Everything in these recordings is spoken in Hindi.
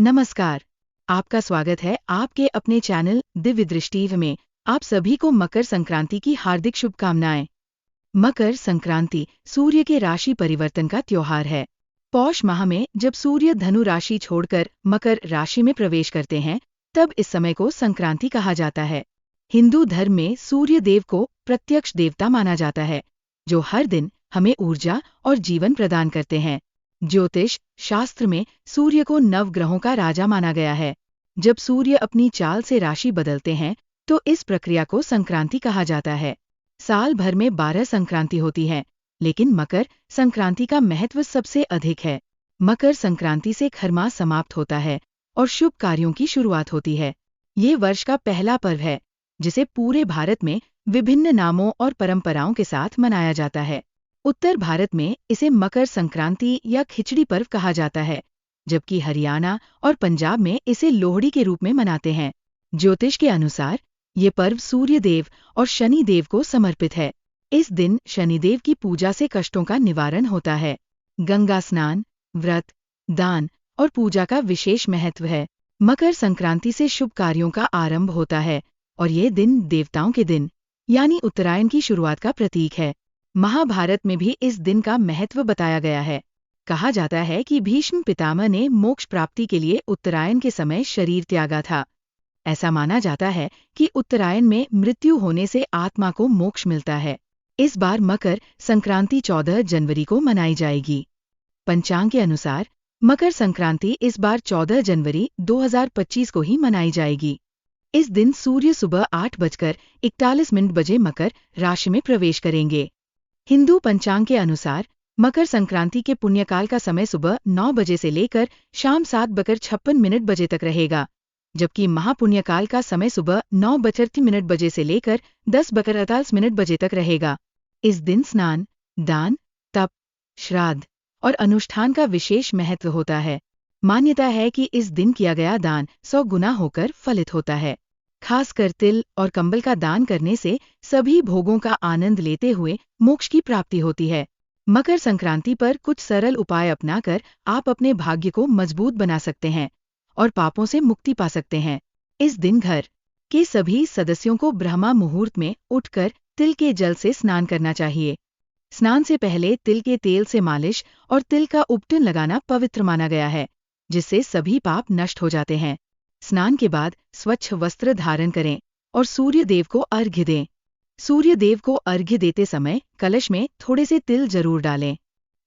नमस्कार। आपका स्वागत है आपके अपने चैनल दिव्य दृष्टि में। आप सभी को मकर संक्रांति की हार्दिक शुभकामनाएं। मकर संक्रांति सूर्य के राशि परिवर्तन का त्योहार है। पौष माह में जब सूर्य धनु राशि छोड़कर मकर राशि में प्रवेश करते हैं, तब इस समय को संक्रांति कहा जाता है। हिंदू धर्म में सूर्य देव को प्रत्यक्ष देवता माना जाता है, जो हर दिन हमें ऊर्जा और जीवन प्रदान करते हैं। ज्योतिष शास्त्र में सूर्य को नवग्रहों का राजा माना गया है। जब सूर्य अपनी चाल से राशि बदलते हैं, तो इस प्रक्रिया को संक्रांति कहा जाता है। साल भर में 12 संक्रांति होती हैं, लेकिन मकर संक्रांति का महत्व सबसे अधिक है। मकर संक्रांति से खरमास समाप्त होता है और शुभ कार्यों की शुरुआत होती है। ये वर्ष का पहला पर्व है, जिसे पूरे भारत में विभिन्न नामों और परंपराओं के साथ मनाया जाता है। उत्तर भारत में इसे मकर संक्रांति या खिचड़ी पर्व कहा जाता है, जबकि हरियाणा और पंजाब में इसे लोहड़ी के रूप में मनाते हैं। ज्योतिष के अनुसार ये पर्व सूर्य देव और शनि देव को समर्पित है। इस दिन शनिदेव की पूजा से कष्टों का निवारण होता है। गंगा स्नान, व्रत, दान और पूजा का विशेष महत्व है। मकर संक्रांति से शुभ कार्यों का आरंभ होता है और ये दिन देवताओं के दिन यानी उत्तरायण की शुरुआत का प्रतीक है। महाभारत में भी इस दिन का महत्व बताया गया है। कहा जाता है कि भीष्म पितामह ने मोक्ष प्राप्ति के लिए उत्तरायण के समय शरीर त्यागा था। ऐसा माना जाता है कि उत्तरायण में मृत्यु होने से आत्मा को मोक्ष मिलता है। इस बार मकर संक्रांति 14 जनवरी को मनाई जाएगी। पंचांग के अनुसार मकर संक्रांति इस बार 14 जनवरी 2025 को ही मनाई जाएगी। इस दिन सूर्य सुबह 8:41 बजे मकर राशि में प्रवेश करेंगे। हिंदू पंचांग के अनुसार मकर संक्रांति के पुण्यकाल का समय सुबह 9 बजे से लेकर शाम 7:56 बजे तक रहेगा, जबकि महापुण्यकाल का समय सुबह 9:38 बजे से लेकर 10:48 बजे तक रहेगा। इस दिन स्नान, दान, तप, श्राद्ध और अनुष्ठान का विशेष महत्व होता है। मान्यता है कि इस दिन किया गया दान 100 गुना होकर फलित होता है। खासकर तिल और कंबल का दान करने से सभी भोगों का आनंद लेते हुए मोक्ष की प्राप्ति होती है। मकर संक्रांति पर कुछ सरल उपाय अपनाकर आप अपने भाग्य को मजबूत बना सकते हैं और पापों से मुक्ति पा सकते हैं। इस दिन घर के सभी सदस्यों को ब्रह्मा मुहूर्त में उठकर तिल के जल से स्नान करना चाहिए। स्नान से पहले तिल के तेल से मालिश और तिल का उपटन लगाना पवित्र माना गया है, जिससे सभी पाप नष्ट हो जाते हैं। स्नान के बाद स्वच्छ वस्त्र धारण करें और सूर्य देव को अर्घ्य दें। सूर्य देव को अर्घ्य देते समय कलश में थोड़े से तिल जरूर डालें।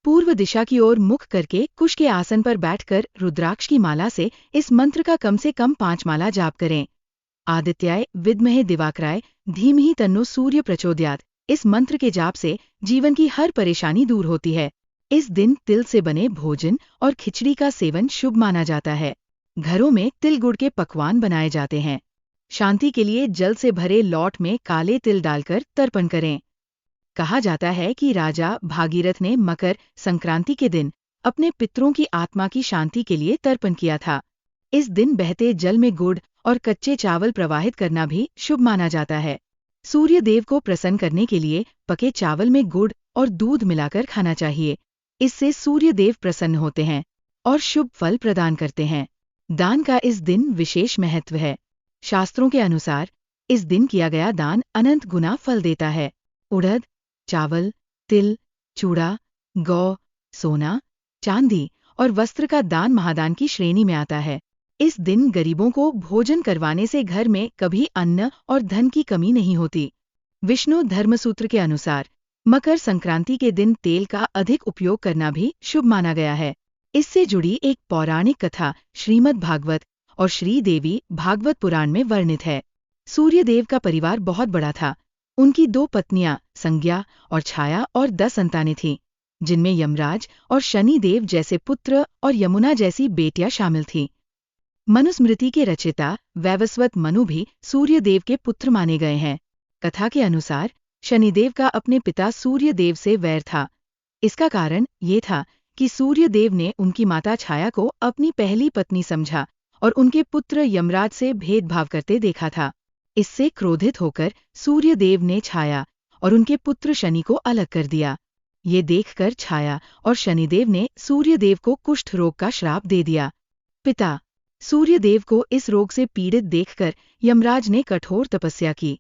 पूर्व दिशा की ओर मुख करके कुश के आसन पर बैठकर रुद्राक्ष की माला से इस मंत्र का कम से कम 5 माला जाप करें। आदित्याय विद्महे दिवाकराय धीमहि तन्नो सूर्य प्रचोदयात्। इस मंत्र के जाप से जीवन की हर परेशानी दूर होती है। इस दिन तिल से बने भोजन और खिचड़ी का सेवन शुभ माना जाता है। घरों में तिल गुड़ के पकवान बनाए जाते हैं। शांति के लिए जल से भरे लौट में काले तिल डालकर तर्पण करें। कहा जाता है कि राजा भागीरथ ने मकर संक्रांति के दिन अपने पितरों की आत्मा की शांति के लिए तर्पण किया था। इस दिन बहते जल में गुड़ और कच्चे चावल प्रवाहित करना भी शुभ माना जाता है। सूर्य देव को प्रसन्न करने के लिए पके चावल में गुड़ और दूध मिलाकर खाना चाहिए। इससे सूर्य देव प्रसन्न होते हैं और शुभ फल प्रदान करते हैं। दान का इस दिन विशेष महत्व है। शास्त्रों के अनुसार इस दिन किया गया दान अनंत गुना फल देता है। उड़द, चावल, तिल, चूड़ा, गौ, सोना, चांदी और वस्त्र का दान महादान की श्रेणी में आता है। इस दिन गरीबों को भोजन करवाने से घर में कभी अन्न और धन की कमी नहीं होती। विष्णु धर्मसूत्र के अनुसार मकर संक्रांति के दिन तेल का अधिक उपयोग करना भी शुभ माना गया है। इससे जुड़ी एक पौराणिक कथा श्रीमद् भागवत और श्रीदेवी भागवत पुराण में वर्णित है। सूर्यदेव का परिवार बहुत बड़ा था। उनकी 2 पत्नियां संज्ञा और छाया और 10 संतानें थीं, जिनमें यमराज और शनिदेव जैसे पुत्र और यमुना जैसी बेटियां शामिल थीं। मनुस्मृति के रचयिता वैवस्वत मनु भी सूर्यदेव के पुत्र माने गए हैं। कथा के अनुसार शनिदेव का अपने पिता सूर्यदेव से वैर था। इसका कारण ये था कि सूर्यदेव ने उनकी माता छाया को अपनी पहली पत्नी समझा और उनके पुत्र यमराज से भेदभाव करते देखा था। इससे क्रोधित होकर सूर्यदेव ने छाया और उनके पुत्र शनि को अलग कर दिया। ये देखकर छाया और शनिदेव ने सूर्यदेव को कुष्ठ रोग का श्राप दे दिया। पिता सूर्यदेव को इस रोग से पीड़ित देखकर यमराज ने कठोर तपस्या की।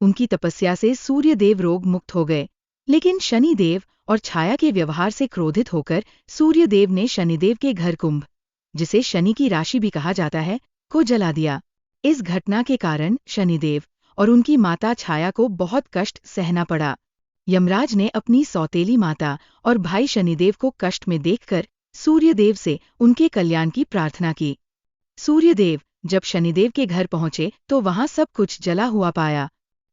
उनकी तपस्या से सूर्यदेव रोग मुक्त हो गए। लेकिन शनिदेव और छाया के व्यवहार से क्रोधित होकर सूर्यदेव ने शनिदेव के घर कुंभ, जिसे शनि की राशि भी कहा जाता है, को जला दिया। इस घटना के कारण शनिदेव और उनकी माता छाया को बहुत कष्ट सहना पड़ा। यमराज ने अपनी सौतेली माता और भाई शनिदेव को कष्ट में देखकर सूर्यदेव से उनके कल्याण की प्रार्थना की। सूर्यदेव जब शनिदेव के घर पहुंचे तो वहां सब कुछ जला हुआ पाया।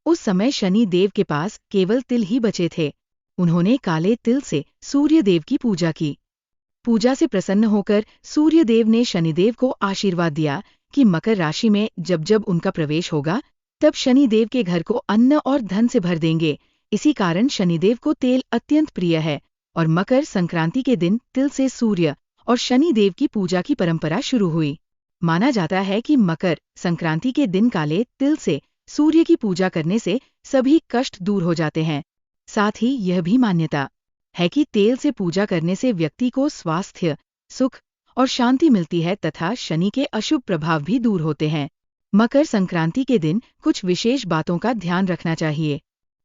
उस समय शनिदेव के पास केवल तिल ही बचे थे। उन्होंने काले तिल से सूर्यदेव की पूजा की। पूजा से प्रसन्न होकर सूर्यदेव ने शनिदेव को आशीर्वाद दिया कि मकर राशि में जब जब उनका प्रवेश होगा तब शनिदेव के घर को अन्न और धन से भर देंगे। इसी कारण शनिदेव को तेल अत्यंत प्रिय है और मकर संक्रांति के दिन तिल से सूर्य और शनिदेव की पूजा की परंपरा शुरू हुई। माना जाता है कि मकर संक्रांति के दिन काले तिल से सूर्य की पूजा करने से सभी कष्ट दूर हो जाते हैं। साथ ही यह भी मान्यता है कि तेल से पूजा करने से व्यक्ति को स्वास्थ्य, सुख और शांति मिलती है तथा शनि के अशुभ प्रभाव भी दूर होते हैं। मकर संक्रांति के दिन कुछ विशेष बातों का ध्यान रखना चाहिए।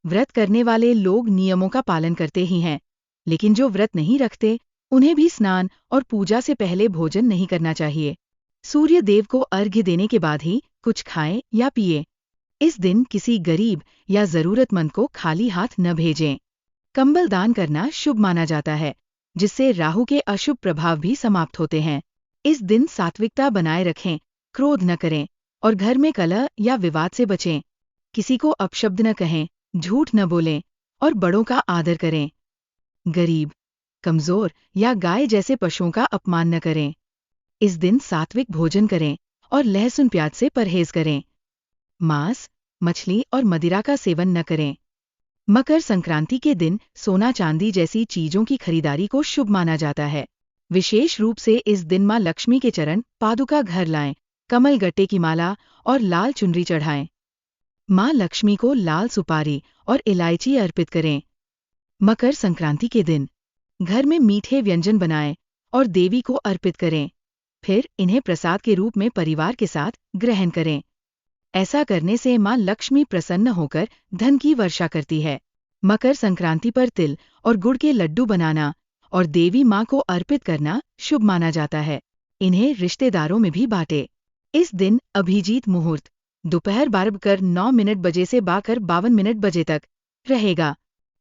व्रत करने वाले लोग नियमों का पालन करते ही हैं, लेकिन जो व्रत नहीं रखते उन्हें भी स्नान और पूजा से पहले भोजन नहीं करना चाहिए। सूर्य देव को अर्घ्य देने के बाद ही कुछ खाएं या पिए। इस दिन किसी गरीब या जरूरतमंद को खाली हाथ न भेजें। कंबल दान करना शुभ माना जाता है, जिससे राहु के अशुभ प्रभाव भी समाप्त होते हैं। इस दिन सात्विकता बनाए रखें, क्रोध न करें और घर में कलह या विवाद से बचें। किसी को अपशब्द न कहें, झूठ न बोलें और बड़ों का आदर करें। गरीब, कमजोर या गाय जैसे पशुओं का अपमान न करें। इस दिन सात्विक भोजन करें और लहसुन प्याज से परहेज करें। मांस, मछली और मदिरा का सेवन न करें। मकर संक्रांति के दिन सोना चांदी जैसी चीजों की खरीदारी को शुभ माना जाता है। विशेष रूप से इस दिन मां लक्ष्मी के चरण पादुका घर लाएं, कमल गट्टे की माला और लाल चुनरी चढ़ाएं। मां लक्ष्मी को लाल सुपारी और इलायची अर्पित करें। मकर संक्रांति के दिन घर में मीठे व्यंजन बनाएं और देवी को अर्पित करें। फिर इन्हें प्रसाद के रूप में परिवार के साथ ग्रहण करें। ऐसा करने से मां लक्ष्मी प्रसन्न होकर धन की वर्षा करती है। मकर संक्रांति पर तिल और गुड़ के लड्डू बनाना और देवी मां को अर्पित करना शुभ माना जाता है। इन्हें रिश्तेदारों में भी बांटे। इस दिन अभिजीत मुहूर्त दोपहर 12:09 बजे से 52 बजे तक रहेगा।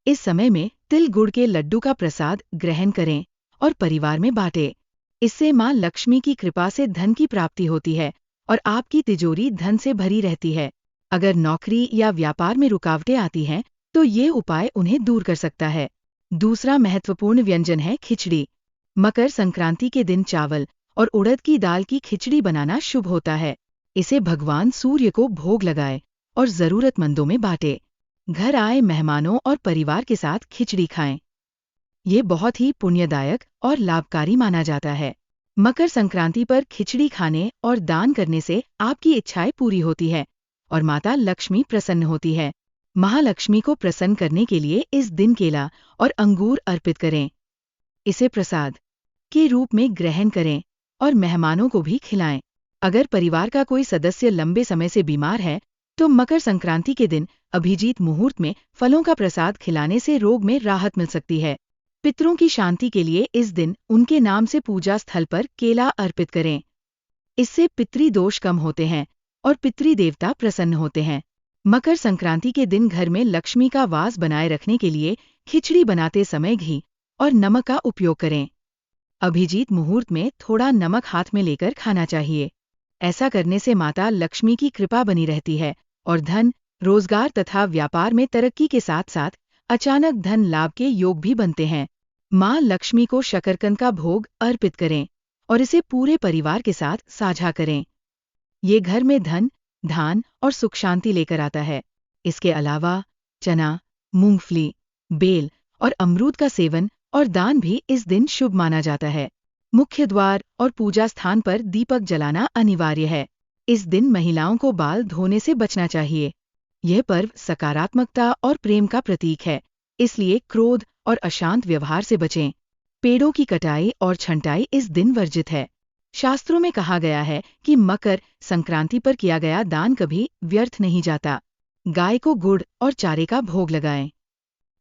इस समय में तिल गुड़ के लड्डू का प्रसाद ग्रहण करें और परिवार में बांटे। इससे मां लक्ष्मी की कृपा से धन की प्राप्ति होती है और आपकी तिजोरी धन से भरी रहती है। अगर नौकरी या व्यापार में रुकावटें आती हैं तो ये उपाय उन्हें दूर कर सकता है। दूसरा महत्वपूर्ण व्यंजन है खिचड़ी। मकर संक्रांति के दिन चावल और उड़द की दाल की खिचड़ी बनाना शुभ होता है। इसे भगवान सूर्य को भोग लगाए और जरूरतमंदों में बांटे। घर आए मेहमानों और परिवार के साथ खिचड़ी खाएं। ये बहुत ही पुण्यदायक और लाभकारी माना जाता है। मकर संक्रांति पर खिचड़ी खाने और दान करने से आपकी इच्छाएं पूरी होती है और माता लक्ष्मी प्रसन्न होती है। महालक्ष्मी को प्रसन्न करने के लिए इस दिन केला और अंगूर अर्पित करें। इसे प्रसाद के रूप में ग्रहण करें और मेहमानों को भी खिलाएं। अगर परिवार का कोई सदस्य लंबे समय से बीमार है तो मकर संक्रांति के दिन अभिजीत मुहूर्त में फलों का प्रसाद खिलाने से रोग में राहत मिल सकती है। पितरों की शांति के लिए इस दिन उनके नाम से पूजा स्थल पर केला अर्पित करें। इससे पितृदोष कम होते हैं और पितृदेवता प्रसन्न होते हैं। मकर संक्रांति के दिन घर में लक्ष्मी का वास बनाए रखने के लिए खिचड़ी बनाते समय घी और नमक का उपयोग करें। अभिजीत मुहूर्त में थोड़ा नमक हाथ में लेकर खाना चाहिए। ऐसा करने से माता लक्ष्मी की कृपा बनी रहती है और धन, रोजगार तथा व्यापार में तरक्की के साथ साथ अचानक धन लाभ के योग भी बनते हैं। मां लक्ष्मी को शकरकंद का भोग अर्पित करें और इसे पूरे परिवार के साथ साझा करें। ये घर में धन, धान और सुख शांति लेकर आता है। इसके अलावा चना, मूंगफली, बेल और अमरूद का सेवन और दान भी इस दिन शुभ माना जाता है। मुख्य द्वार और पूजा स्थान पर दीपक जलाना अनिवार्य है। इस दिन महिलाओं को बाल धोने से बचना चाहिए। यह पर्व सकारात्मकता और प्रेम का प्रतीक है, इसलिए क्रोध और अशांत व्यवहार से बचें। पेड़ों की कटाई और छंटाई इस दिन वर्जित है। शास्त्रों में कहा गया है कि मकर संक्रांति पर किया गया दान कभी व्यर्थ नहीं जाता। गाय को गुड़ और चारे का भोग लगाएं।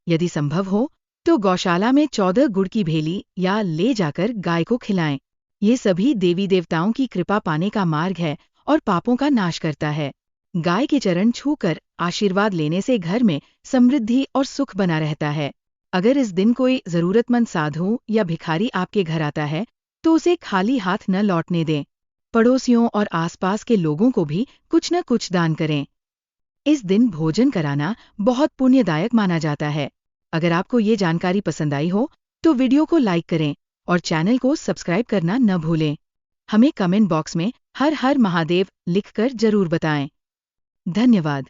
यदि संभव हो तो गौशाला में 14 गुड़ की भेली या ले जाकर गाय को खिलाएं। ये सभी देवी देवताओं की कृपा पाने का मार्ग है और पापों का नाश करता है। गाय के चरण छूकर आशीर्वाद लेने से घर में समृद्धि और सुख बना रहता है। अगर इस दिन कोई जरूरतमंद साधु या भिखारी आपके घर आता है तो उसे खाली हाथ न लौटने दें। पड़ोसियों और आसपास के लोगों को भी कुछ न कुछ दान करें। इस दिन भोजन कराना बहुत पुण्यदायक माना जाता है। अगर आपको ये जानकारी पसंद आई हो तो वीडियो को लाइक करें और चैनल को सब्सक्राइब करना न भूलें। हमें कमेंट बॉक्स में हर हर महादेव लिखकर जरूर बताएं। धन्यवाद।